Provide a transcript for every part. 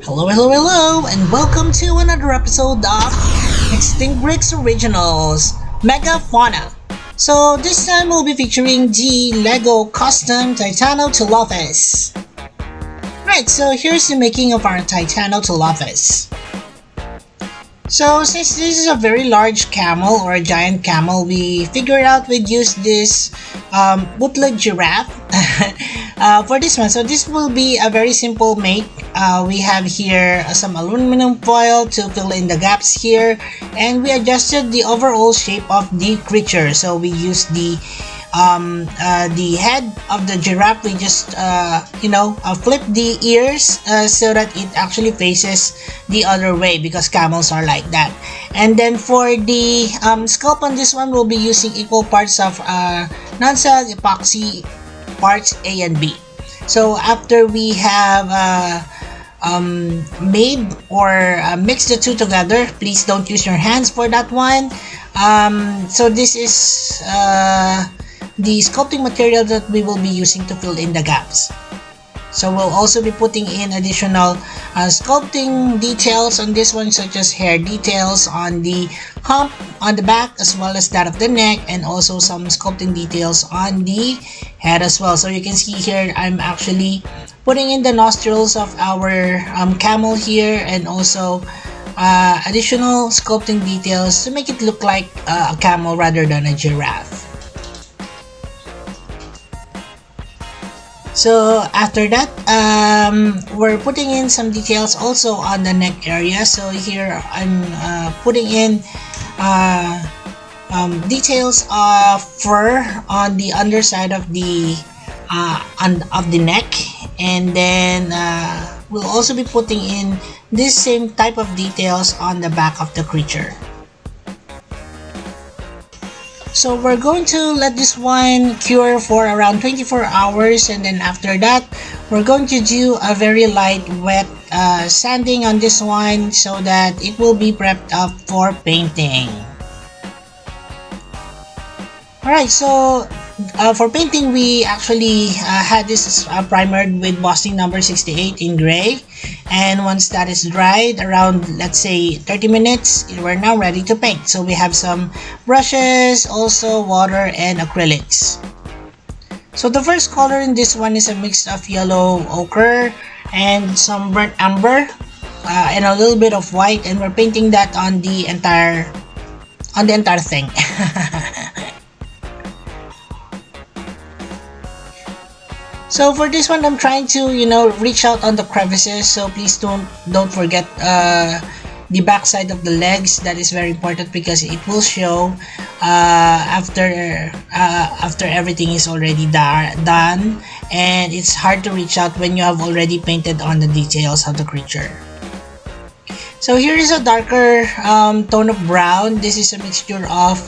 Hello, hello, hello, and welcome to another episode of Extinct Bricks Originals Megafauna. So this time we'll be featuring the Lego custom Titanolopus. Right, so here's the making of our Titanolopus. So since this is a very large camel or a giant camel, we figured out we'd use this bootleg giraffe for this one. So this will be a very simple make. We have here some aluminum foil to fill in the gaps here, and we adjusted the overall shape of the creature. So we used the head of the giraffe. We just flip the ears so that it actually faces the other way, because camels are like that. And then for the sculpt on this one, we'll be using equal parts of non-solid epoxy parts A and B. So after we have made or mixed the two together, please don't use your hands for that one. So this is the sculpting material that we will be using to fill in the gaps. So we'll also be putting in additional sculpting details on this one, such as hair details on the hump on the back as well as that of the neck, and also some sculpting details on the head as well. So you can see here I'm actually putting in the nostrils of our camel here, and also additional sculpting details to make it look like a camel rather than a giraffe. So after that, we're putting in some details also on the neck area. So here I'm putting in details of fur on the underside of the neck, and then we'll also be putting in this same type of details on the back of the creature. So we're going to let this one cure for around 24 hours, and then after that we're going to do a very light wet sanding on this one so that it will be prepped up for painting. Alright, so for painting we actually had this primered with Boston number 68 in gray, and once that is dried around, let's say, 30 minutes, we're now ready to paint. So we have some brushes, also water and acrylics. So the first color in this one is a mix of yellow ochre and some burnt umber and a little bit of white, and we're painting that on the entire thing. So for this one, I'm trying to reach out on the crevices, so please don't forget the back side of the legs. That is very important because it will show after everything is already done, and it's hard to reach out when you have already painted on the details of the creature. So here is a darker tone of brown. This is a mixture of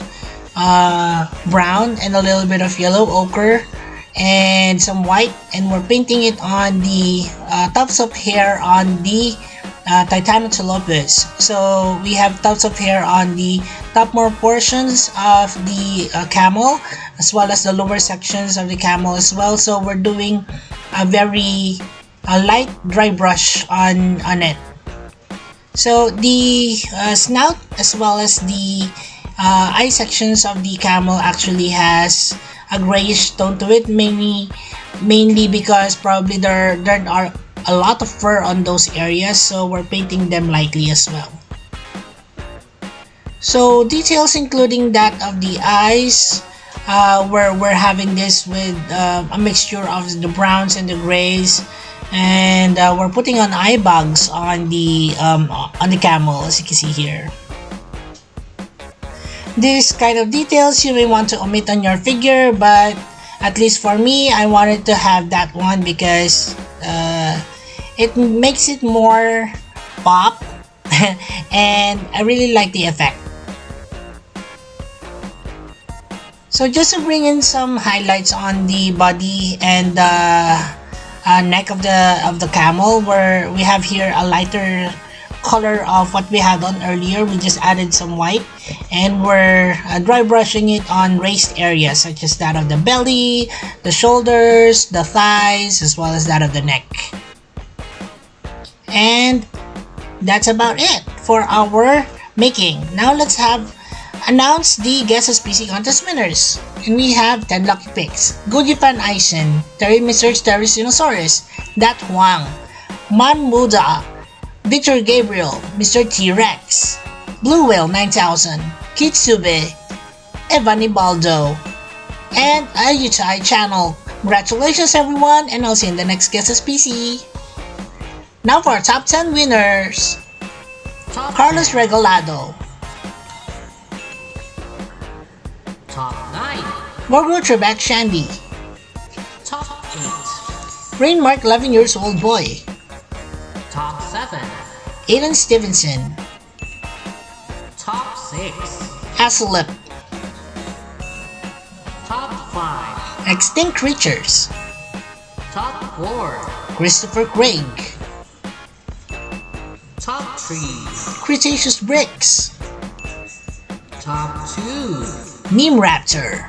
brown and a little bit of yellow ochre and some white, and we're painting it on the tufts of hair on the Titanolopus. So we have tufts of hair on the topmost portions of the camel, as well as the lower sections of the camel as well. So we're doing a very light dry brush on it. So the snout as well as the eye sections of the camel actually has a grayish tone to it, mainly because probably there are a lot of fur on those areas, so we're painting them lightly as well. So details including that of the eyes, we're having this with a mixture of the browns and the grays, and we're putting on eye bags on the camel, as you can see here. This kind of details you may want to omit on your figure, but at least for me, I wanted to have that one because it makes it more pop and I really like the effect. So just to bring in some highlights on the body and neck of the camel, where we have here a lighter color of what we had on earlier. We just added some white, and we're dry brushing it on raised areas such as that of the belly, the shoulders, the thighs, as well as that of the neck. And that's about it for our making. Now let's announce the guess a species contest winners. And we have 10 lucky picks. Goodifan Eisen, Terry Mr. Sterisinosaurus, Dat Huang, Man Muda, Victor Gabriel, Mr. T-Rex, Blue Whale 9000, Kitsube, Evan Ibaldo, and Ayutai Channel. Congratulations everyone, and I'll see you in the next guess a species. Now for our top 10 winners. Carlos Regalado, Top 9. Margot Trebek Shandy, Top 8. Rainmark 11 years old boy, Top 7. Aiden Stevenson, Top 6. Haslip, Top 5. Extinct Creatures, Top 4. Christopher Craig, Top 3. Cretaceous Bricks, Top 2. Meme Raptor,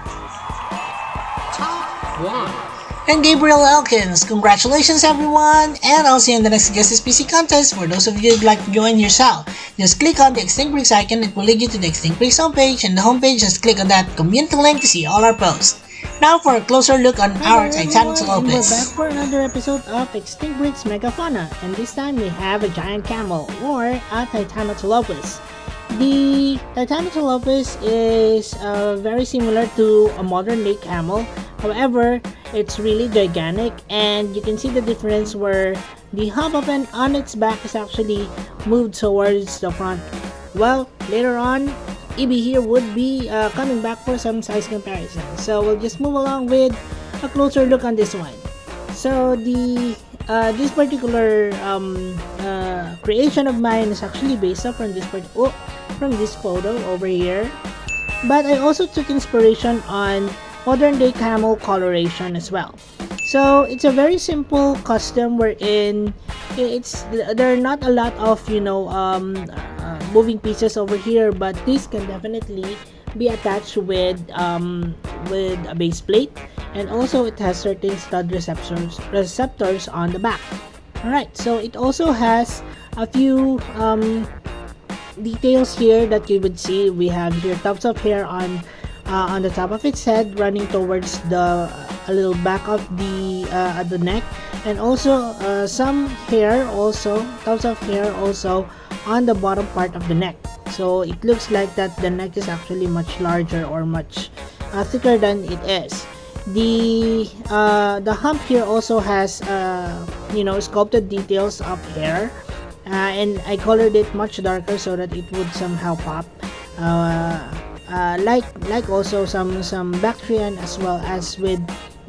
Top 1. and Gabriel Elkins. Congratulations everyone, and I'll see you in the next guest species contest. For those of you who'd like to join yourself, just click on the Extinct Bricks icon. It will lead you to the Extinct Bricks homepage, and the homepage, just click on that community link to see all our posts. Now for a closer look on our Titanolopus. We're back for another episode of Extinct Bricks Megafauna, and this time we have a giant camel, or a Titanolopus. The Titanolopus is very similar to a modern day camel. However, it's really gigantic, and you can see the difference where the hump on its back is actually moved towards the front. Well, later on, EB here would be coming back for some size comparison. So we'll just move along with a closer look on this one. So the this particular creation of mine is actually based off from this photo over here. But I also took inspiration on modern day camel coloration as well. So it's a very simple custom wherein there are not a lot of moving pieces over here, but this can definitely be attached with a base plate, and also it has certain stud receptors on the back. Alright, so it also has a few details here that you would see. We have here tufts of hair on the top of its head running towards a little back of the neck, and also some hair, also tufts of hair also on the bottom part of the neck. So it looks like that the neck is actually much larger or much thicker than it is. The hump here also has sculpted details of hair, and I colored it much darker so that it would somehow pop, like also some Bactrian as well as with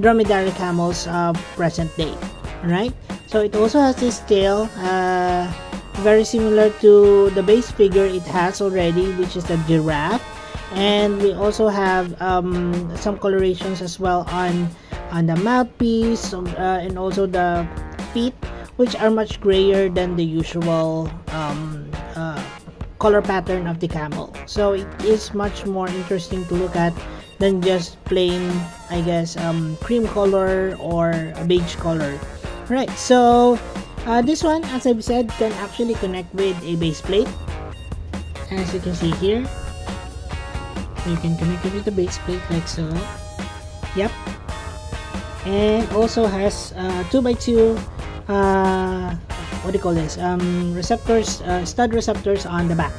dromedary camels of present day. Alright, so it also has this tail, very similar to the base figure it has already, which is the giraffe. And we also have some colorations as well on the mouthpiece, and also the feet, which are much grayer than the usual color pattern of the camel. So it is much more interesting to look at than just plain, I guess, cream color or a beige color. Right, so this one, as I've said, can actually connect with a base plate, as you can see here. So you can connect it with the base plate like so. Yep. And also has 2x2 what do you call this, receptors, stud receptors on the back.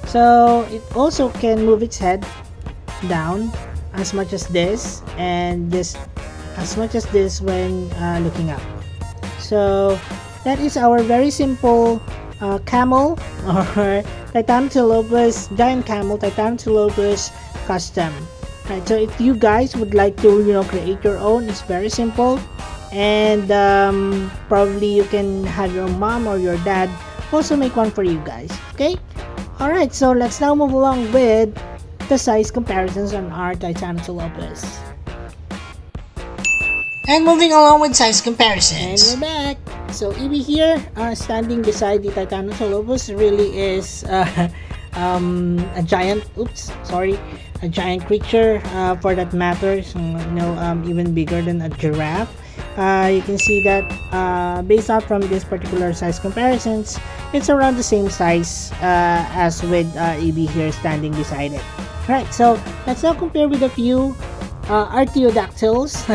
So it also can move its head down as much as this, and just as much as this when looking up. So that is our very simple camel, or Titanolopus, giant camel Titanolopus custom. Right, so if you guys would like to create your own, it's very simple, and probably you can have your mom or your dad also make one for you guys. Okay, alright, so let's now move along with the size comparisons on our Titanolopus. And moving along with size And comparisons. we're back. So EB here, standing beside the Titanolopus, really is a giant. A giant creature, for that matter. So, even bigger than a giraffe. You can see that based off from this particular size comparisons, it's around the same size as with EB here standing beside it. Right, so let's now compare with a few artiodactyls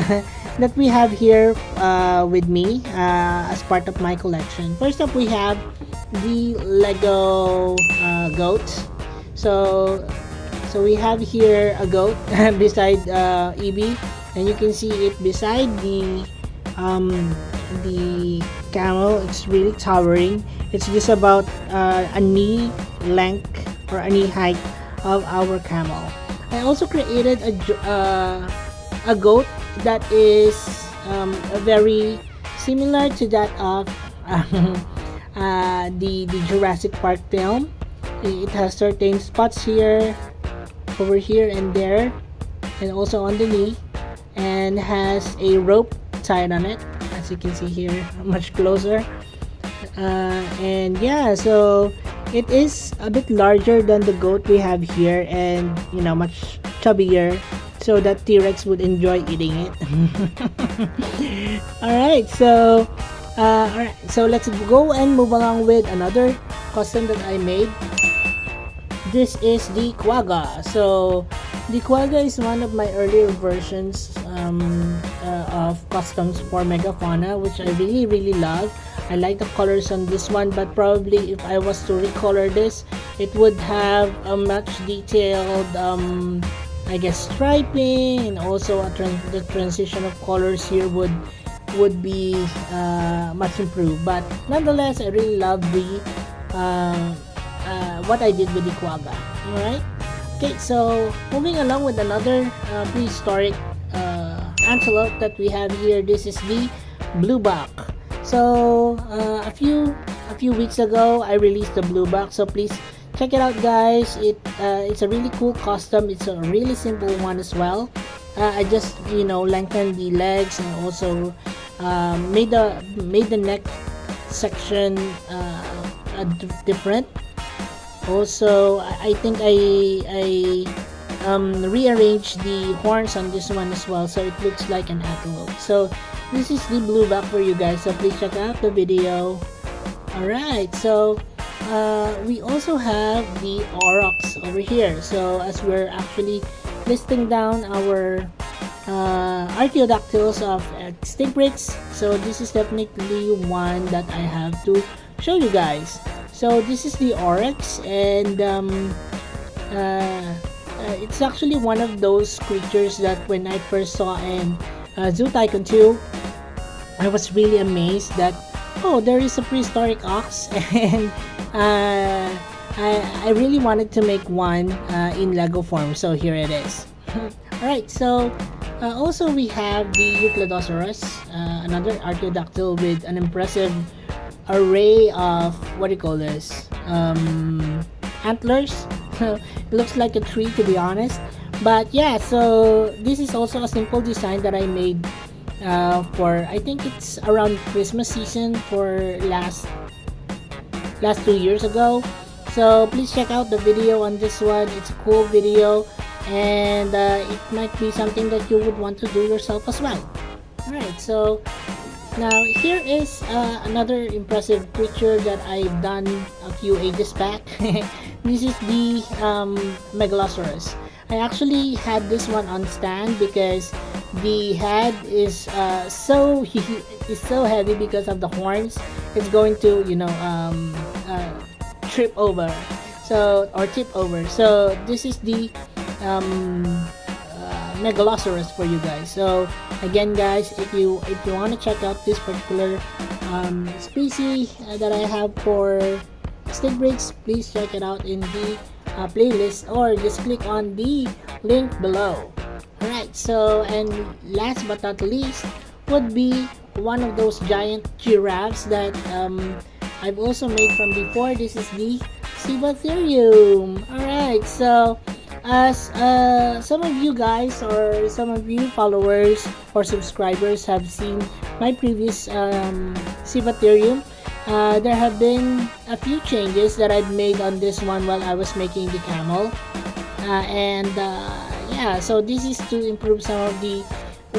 that we have here with me as part of my collection. First up, we have the Lego goat. So we have here a goat beside EB, and you can see it beside the camel. It's really towering. It's just about a knee length or a knee height of our camel. I also created a goat that is very similar to that of the Jurassic Park film. It has certain spots here, over here and there, and also on the knee, and has a rope tied on it, as you can see here much closer. And yeah, so it is a bit larger than the goat we have here, and much chubbier, so that T-Rex would enjoy eating it. Alright, so let's go and move along with another custom that I made. This is the Quagga. So the Quagga is one of my earlier versions of customs for Megafauna, which I really love. I like the colors on this one, but probably if I was to recolor this, it would have a much detailed I guess striping, and also the transition of colors here would be much improved. But nonetheless, I really love the what I did with the Quagga. Alright, okay, so moving along with another prehistoric antelope that we have here. This is the blueback. So a few weeks ago I released the blueback, so please check it out, guys. It's a really cool custom. It's a really simple one as well. I just lengthened the legs, and also made the neck section different. Also, I think I rearranged the horns on this one as well, so it looks like an antelope. So this is the blueback for you guys, so please check out the video. Alright, so we also have the aurochs over here. So as we're actually listing down our artiodactyls of extinct breeds, so this is definitely one that I have to show you guys. So this is the aurochs, and it's actually one of those creatures that when I first saw in Zoo Tycoon 2, I was really amazed that there is a prehistoric ox, and I really wanted to make one in Lego form, so here it is. Alright, so also we have the Euclidosaurus, another artiodactyl with an impressive array of antlers. It looks like a tree, to be honest. But yeah, so this is also a simple design that I made for, I think it's around Christmas season for last 2 years ago. So please check out the video on this one. It's a cool video, and it might be something that you would want to do yourself as well. Alright, so now here is another impressive creature that I've done a few ages back. This is the Megalosaurus. I actually had this one on stand because the head is so heavy because of the horns. It's going to trip over, or tip over. So this is the Megalosaurus for you guys. So again, guys, if you want to check out this particular species that I have for extinct breeds, please check it out in the playlist, or just click on the link below. Alright, so and last but not least would be one of those giant giraffes that I've also made from before. This is the Cibotherium. Alright, so as some of you guys, or some of you followers or subscribers have seen my previous Cibotherium, there have been a few changes that I've made on this one while I was making the camel, yeah, so this is to improve some of the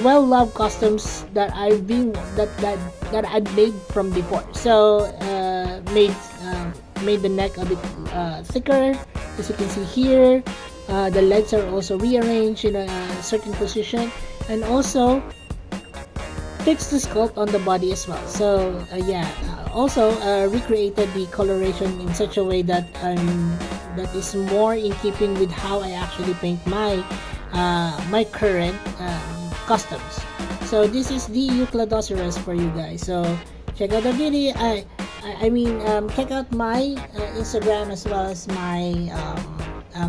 well-loved customs that I've made from before. So made the neck a bit thicker, as you can see here. The legs are also rearranged in a certain position, and also fixed the sculpt on the body as well. So also recreated the coloration in such a way that that is more in keeping with how I actually paint my my current customs. So this is the Euclidosaurus for you guys. So check out the video. Check out my Instagram as well as my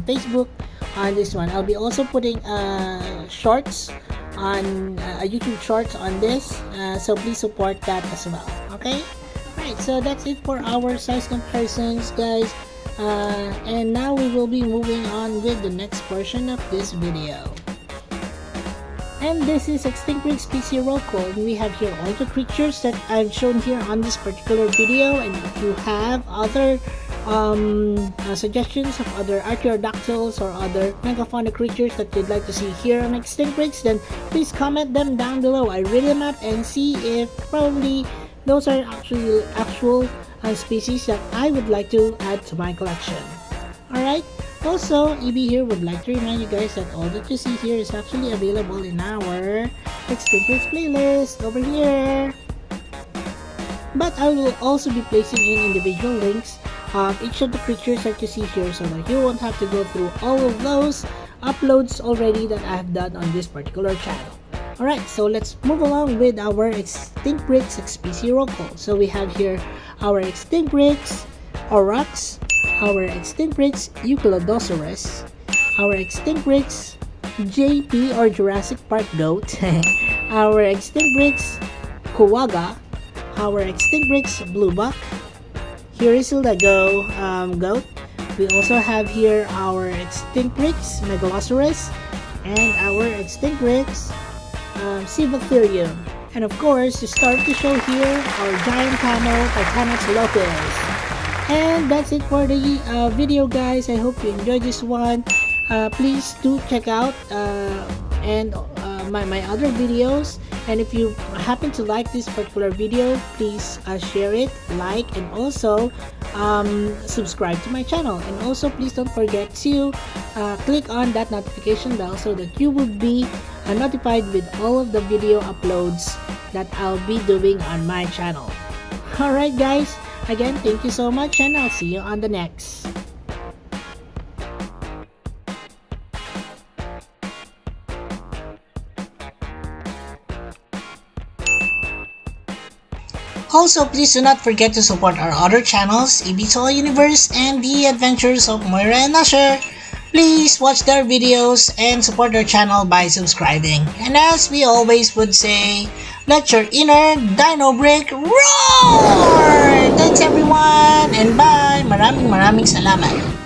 Facebook on this one. I'll be also putting shorts on YouTube shorts on this, so please support that as well. Okay, right, so that's it for our size comparisons, guys, and now we will be moving on with the next portion of this video. And this is Extinct Breed Species Roll Call, and we have here all the creatures that I've shown here on this particular video. And if you have other suggestions of other archaeodactyls or other megafauna creatures that you'd like to see here on Extinct Breeds, then please comment them down below. I read them up and see if probably those are actual species that I would like to add to my collection. Alright, also EB here would like to remind you guys that all that you see here is actually available in our Extinct Breeds playlist over here. But I will also be placing in individual links of each of the creatures that you see here, so that you won't have to go through all of those uploads already that I have done on this particular channel. Alright, so let's move along with our Extinct Breeds species roll call. So we have here our Extinct Breeds Aurochs, our Extinct Breeds Euclidosaurus, our Extinct Breeds JP or Jurassic Park goat, our Extinct Breeds Kuwaga, our Extinct Breeds Bluebuck. Here is the goat. We also have here our Extinct Breeds Megalosaurus and our Extinct Breeds Cibotherium. And of course, to start the show here, our giant camel Titanolopus. And that's it for the video, guys. I hope you enjoyed this one. Please do check out my other videos, and if you happen to like this particular video, please share it, like, and also subscribe to my channel. And also please don't forget to click on that notification bell so that you will be notified with all of the video uploads that I'll be doing on my channel. Alright guys, again, thank you so much, and I'll see you on the next. Also, please do not forget to support our other channels, EBTOL Universe and The Adventures of Moira and Asher. Please watch their videos and support their channel by subscribing. And as we always would say, let your inner dino brick roar! Thanks everyone, and bye! Maraming salamat!